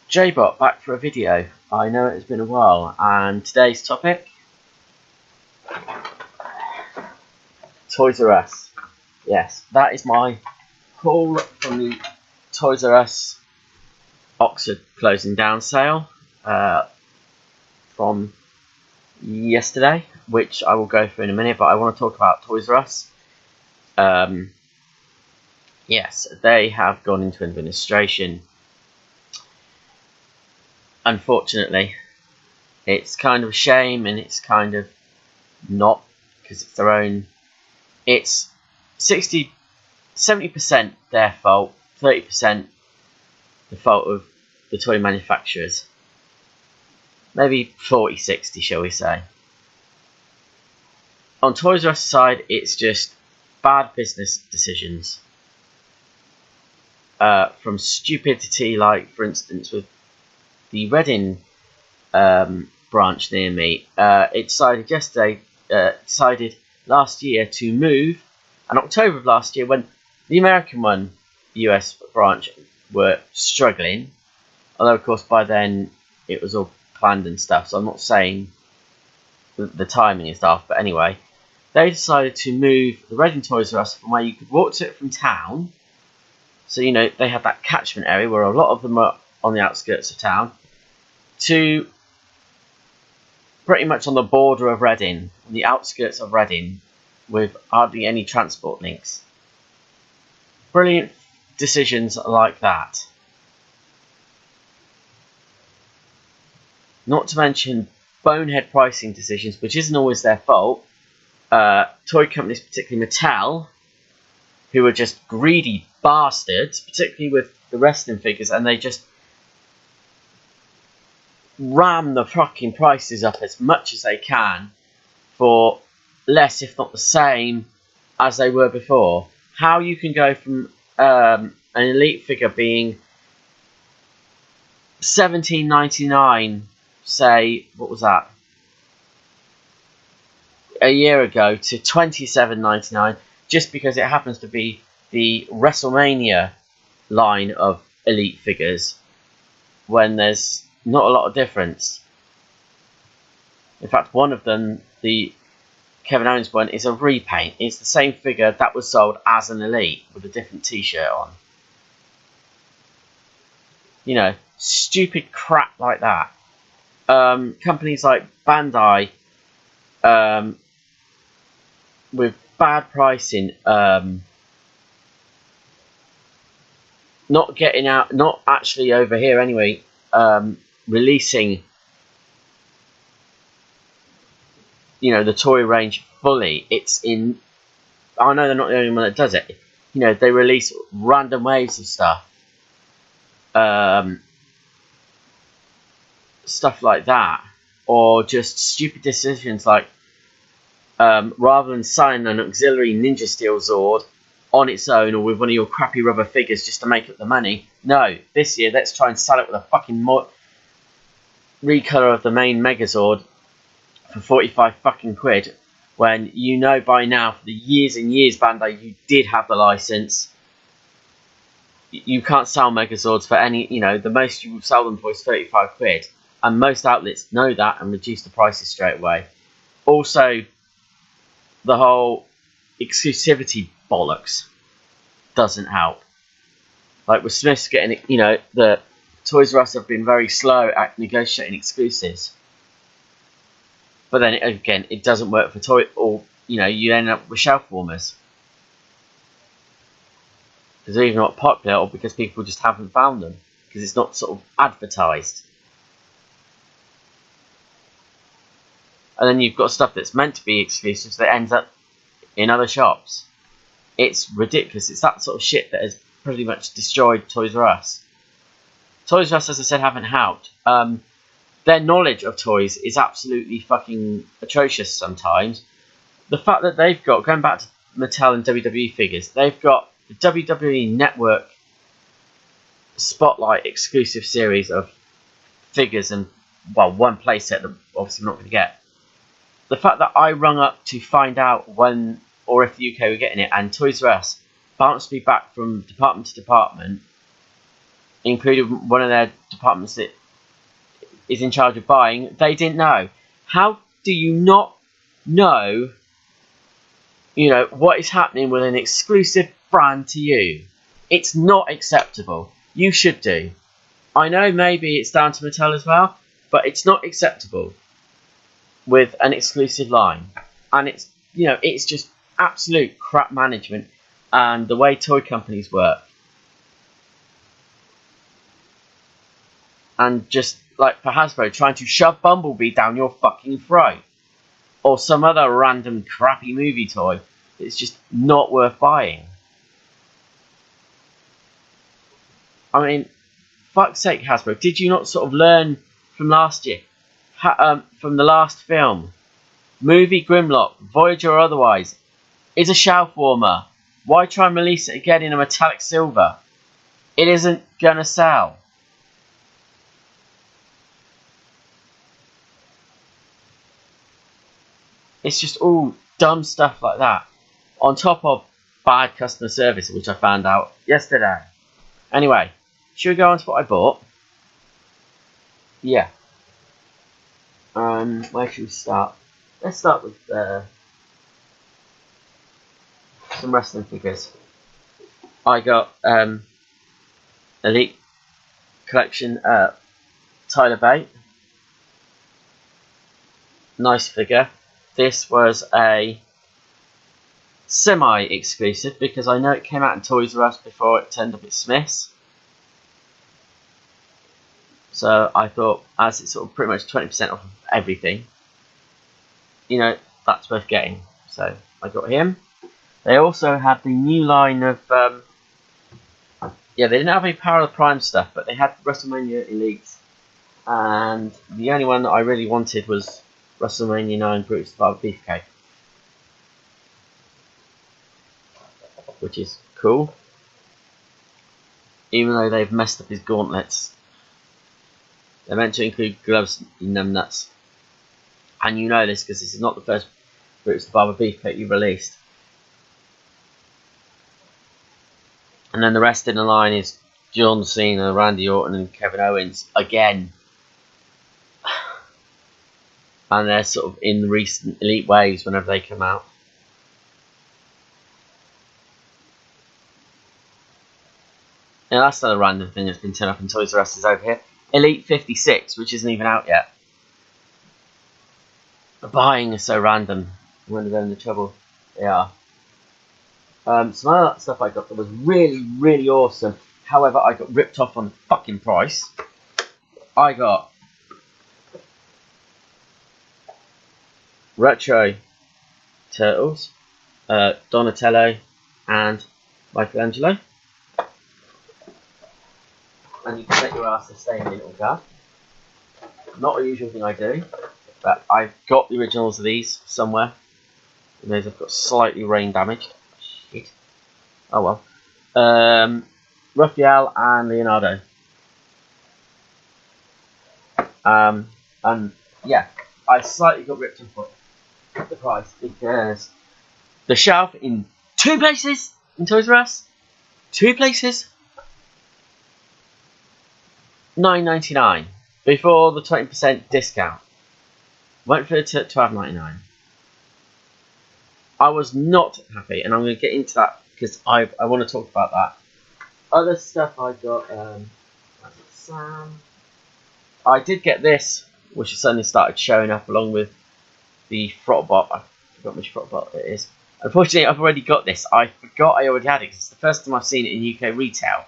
JBot back for a video. I know it has been a while, and today's topic: Toys R Us. Yes, that is my haul from the Toys R Us Oxford closing down sale from yesterday, which I will go through in a minute, but I want to talk about Toys R Us. Yes, they have gone into administration. Unfortunately, it's kind of a shame, and it's kind of not, because it's their own. It's 70% their fault, 30% the fault of the toy manufacturers. Maybe 40-60, shall we say. On Toys R Us side, it's just bad business decisions. From stupidity, like for instance with the Reading branch near me, it decided last year to move, in October of last year, when the American one, US branch, were struggling, although of course by then it was all planned and stuff, so I'm not saying the timing is off, but anyway, they decided to move the Reading Toys R Us from where you could walk to it from town. So, you know, they had that catchment area where a lot of them are on the outskirts of town, to pretty much on the border of Reading, on the outskirts of Reading, with hardly any transport links. Brilliant decisions like that. Not to mention bonehead pricing decisions, which isn't always their fault. Toy companies, particularly Mattel, who are just greedy bastards, particularly with the wrestling figures, and they just ram the fucking prices up as much as they can for less, if not the same, as they were before. How you can go from an elite figure being $17.99, say, what was that, a year ago, to $27.99, just because it happens to be the WrestleMania line of elite figures, when there's not a lot of difference. In fact, one of them, the Kevin Owens one, is a repaint. It's the same figure that was sold as an elite with a different t-shirt on. You know, stupid crap like that. Companies like Bandai, with bad pricing, not getting out, not actually over here anyway, releasing, you know, the toy range fully. It's in, I know they're not the only one that does it. You know, they release random waves of stuff, stuff like that, or just stupid decisions like, rather than selling an auxiliary Ninja Steel Zord on its own, or with one of your crappy rubber figures just to make up the money, no, this year let's try and sell it with a fucking recolor of the main Megazord for 45 fucking quid, when you know by now, for the years and years, Bandai, you did have the license. You can't sell Megazords for any, you know, the most you will sell them for is 35 quid, and most outlets know that and reduce the prices straight away. Also, the whole exclusivity bollocks doesn't help. Like with Smith's getting, you know, the Toys R Us have been very slow at negotiating exclusives. But then again, it doesn't work for toy, or you know, you end up with shelf warmers because they're either not popular, or because people just haven't found them because it's not sort of advertised. And then you've got stuff that's meant to be exclusive that ends up in other shops. It's ridiculous. It's that sort of shit that has pretty much destroyed Toys R Us. Toys R Us, as I said, haven't helped. Their knowledge of toys is absolutely fucking atrocious sometimes. The fact that they've got, going back to Mattel and WWE figures, they've got the WWE Network Spotlight exclusive series of figures and, well, one playset that obviously we're not going to get. The fact that I rung up to find out when or if the UK were getting it, and Toys R Us bounced me back from department to department including one of their departments that is in charge of buying, they didn't know. How do you not know, what is happening with an exclusive brand to you? It's not acceptable. You should do. I know maybe it's down to Mattel as well, but it's not acceptable with an exclusive line. And it's just absolute crap management and the way toy companies work. And just like for Hasbro trying to shove Bumblebee down your fucking throat. Or some other random crappy movie toy. It's just not worth buying. I mean, fuck's sake, Hasbro. Did you not sort of learn from last year? From the last film? Movie Grimlock, Voyager or otherwise, is a shelf warmer. Why try and release it again in a metallic silver? It isn't gonna sell. It's just all dumb stuff like that. On top of bad customer service, which I found out yesterday. Anyway, should we go on to what I bought? Yeah. Where should we start? Let's start with some wrestling figures. I got Elite Collection Tyler Bate. Nice figure. This was a semi-exclusive because I know it came out in Toys R Us before it turned up at Smith's. So I thought, as it's sort of pretty much 20% off of everything, that's worth getting. So I got him. They also had the new line of, they didn't have any Power of the Prime stuff, but they had WrestleMania Elite. And the only one that I really wanted was WrestleMania 9 Brutus the Barber Beefcake, which is cool, even though they've messed up his gauntlets. They're meant to include gloves in them nuts, and you know this because this is not the first Brutus the Barber Beefcake you've released. And then the rest in the line is John Cena, Randy Orton and Kevin Owens again. And they're sort of in recent Elite waves whenever they come out. Now that's another random thing that's been turned up in Toys R Us is over here. Elite 56, which isn't even out yet. The buying is so random. I wonder they're in the trouble they are. Some other stuff I got that was really, really awesome. However, I got ripped off on the fucking price. I got Retro Turtles, Donatello and Michelangelo. And you can bet your ass to stay in the little guard. Not a usual thing I do, but I've got the originals of these somewhere. And those have got slightly rain damaged. Shit. Oh well. Raphael and Leonardo. And yeah, I slightly got ripped off the price because the shelf in 2 places in Toys R Us, 2 places, $9.99 before the 20% discount. Went for it at $12.99. I was not happy, and I'm going to get into that because I want to talk about that. Other stuff I got, I did get this, which suddenly started showing up along with the Throttlebot. I forgot which Throttlebot it is. Unfortunately, I've already got this. I forgot I already had it because it's the first time I've seen it in UK retail.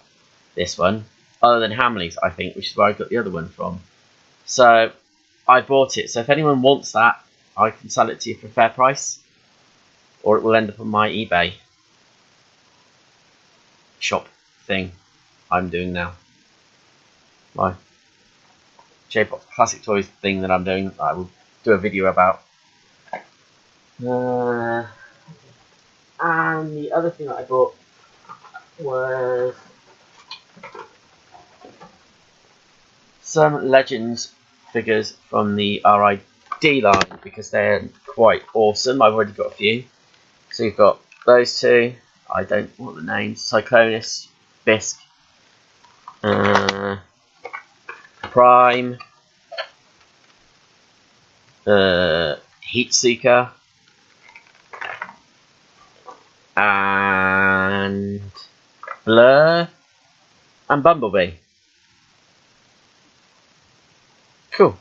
This one, other than Hamley's, I think, which is where I got the other one from. So I bought it. So if anyone wants that, I can sell it to you for a fair price, or it will end up on my eBay shop thing I'm doing now. My J-Pop Classic Toys thing that I'm doing, I will do a video about. And the other thing that I bought was some Legends figures from the RID line because they're quite awesome. I've already got a few. So you've got those two. I don't want the names. Cyclonus, Bisque, Prime, Heat Seeker, and Blur, and Bumblebee. Cool.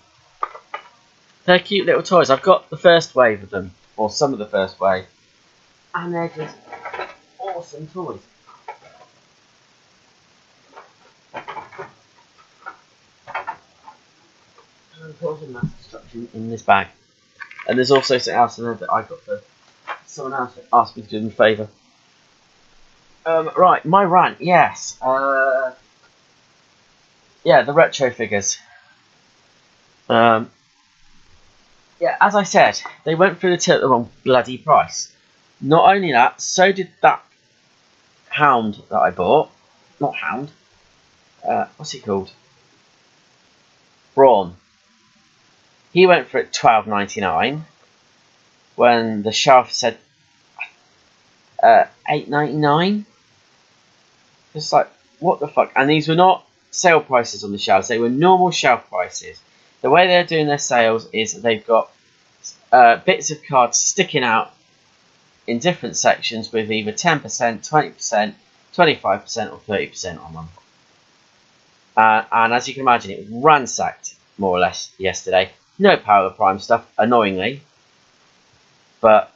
They're cute little toys. I've got the first wave of them, or some of the first wave, and they're just awesome toys. And there's also Adminastrtion in this bag. And there's also something else in there that I got for someone else that asked me to do them a favour. Right, my rant, yes. Yeah, the retro figures. Yeah, as I said, they went through the till at the wrong bloody price. Not only that, so did that hound that I bought. Not hound. What's he called? Brawn. He went for it $12.99 when the shelf said $8.99. Just like, what the fuck? And these were not sale prices on the shelves, they were normal shelf prices. The way they're doing their sales is they've got bits of cards sticking out in different sections with either 10%, 20%, 25% or 30% on them. And as you can imagine, it was ransacked more or less yesterday. No Power of the Prime stuff, annoyingly. But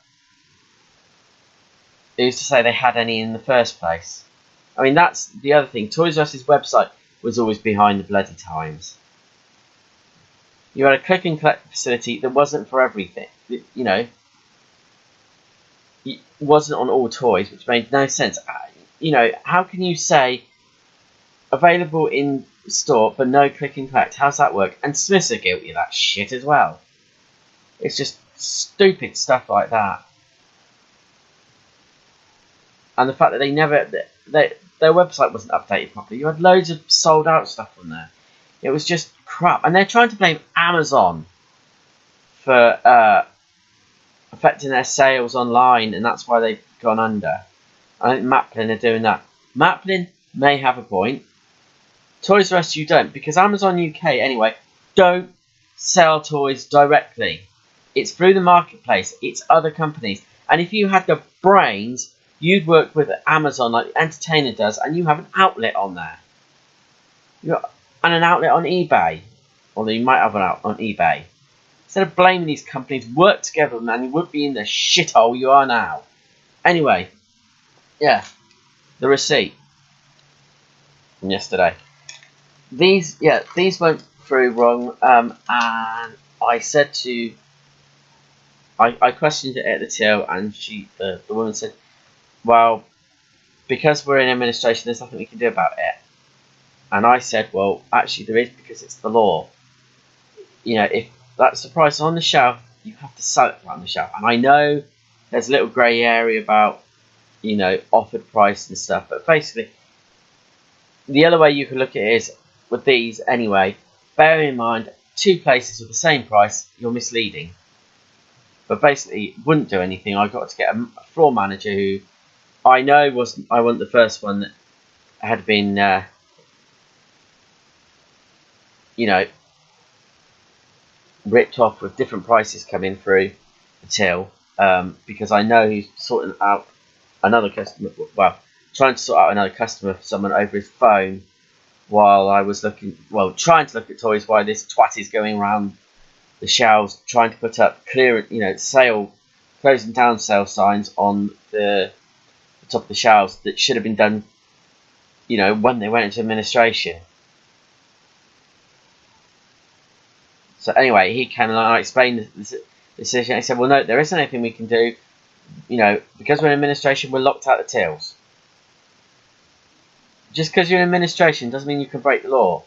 who's to say they had any in the first place? I mean, that's the other thing. Toys R Us's website was always behind the bloody times. You had a click and collect facility that wasn't for everything. You know, it wasn't on all toys, which made no sense. You know, how can you say available in store but no click and collect? How's that work? And Smiths are guilty of that shit as well. It's just stupid stuff like that. And the fact that they never, their website wasn't updated properly. You had loads of sold out stuff on there. It was just crap. And they're trying to blame Amazon for affecting their sales online, and that's why they've gone under. I think Maplin are doing that. Maplin may have a point. Toys R Us, you don't, because Amazon UK, anyway, don't sell toys directly. It's through the marketplace. It's other companies. And if you had the brains, you'd work with Amazon like the Entertainer does, and you have an outlet on there. And an outlet on eBay. Although you might have an outlet on eBay. Instead of blaming these companies, work together, man, you would be in the shithole you are now. Anyway, yeah, the receipt from yesterday. These went through wrong, and I said to, I questioned it at the till, and the woman said, well, because we're in administration, there's nothing we can do about it. And I said, well, actually there is, because it's the law. You know, if that's the price on the shelf, you have to sell it on the shelf. And I know there's a little grey area about, you know, offered price and stuff, but basically, the other way you can look at it is, with these anyway, bear in mind, 2 places with the same price, you're misleading. But basically, it wouldn't do anything. I got to get a floor manager who I know wasn't. I wasn't the first one that had been, you know, ripped off with different prices coming through the till, because I know he's sorting out another customer. Well, trying to sort out another customer for someone over his phone while I was trying to look at toys while this twat is going around the shelves trying to put up clearance, you know, closing down sale signs on the top of the shelves that should have been done, you know, when they went into administration. So anyway, he came and I explained the decision. He said, well, no, there isn't anything we can do. You know, because we're in administration, we're locked out the tills. Just because you're in administration doesn't mean you can break the law,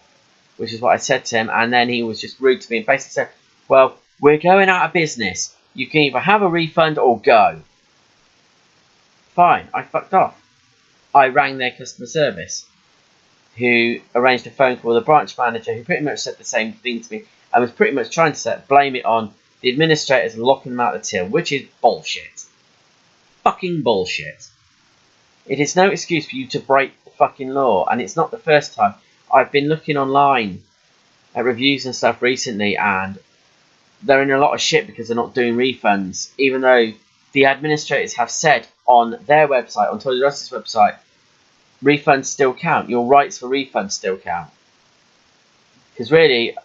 which is what I said to him. And then he was just rude to me and basically said, well, we're going out of business. You can either have a refund or go. Fine, I fucked off. I rang their customer service, who arranged a phone call with the branch manager, who pretty much said the same thing to me and was pretty much trying to blame it on the administrators locking them out of the till, which is bullshit. Fucking bullshit. It is no excuse for you to break the fucking law, and it's not the first time. I've been looking online at reviews and stuff recently, and they're in a lot of shit because they're not doing refunds, even though the administrators have said on their website, on Toys R Us's website, refunds still count. Your rights for refunds still count. Because really,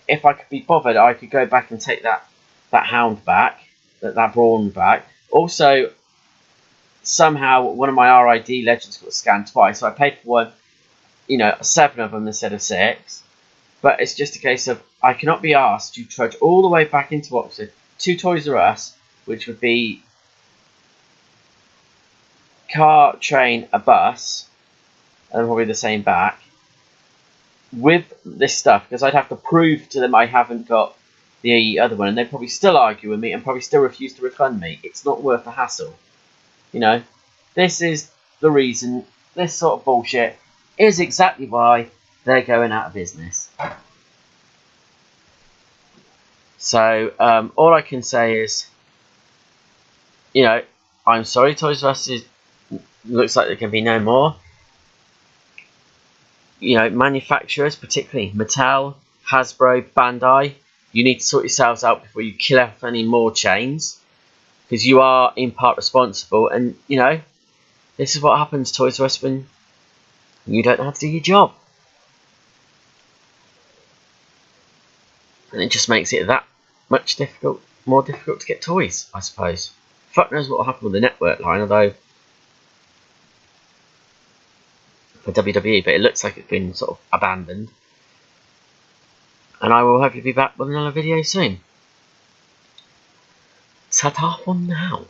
if I could be bothered, I could go back and take that hound back, that brawn back. Also, somehow one of my RID legends got scanned twice, so I paid for one, 7 of them instead of 6. But it's just a case of I cannot be asked to trudge all the way back into Oxford to Toys R Us, which would be car, train, a bus, and then probably the same back, with this stuff, because I'd have to prove to them I haven't got the other one, and they'd probably still argue with me and probably still refuse to refund me. It's not worth the hassle. This is the reason. This sort of bullshit is exactly why they're going out of business. So all I can say is, I'm sorry, Toys R Us looks like there can be no more. Manufacturers, particularly Mattel, Hasbro, Bandai, you need to sort yourselves out before you kill off any more chains, because you are in part responsible. And this is what happens, Toys R Us, when you don't know how to do your job, and it just makes it that much more difficult to get toys, I suppose. Fuck knows what will happen with the network line, although for WWE, but it looks like it's been sort of abandoned. And I will hopefully be back with another video soon. Ta-ta for now.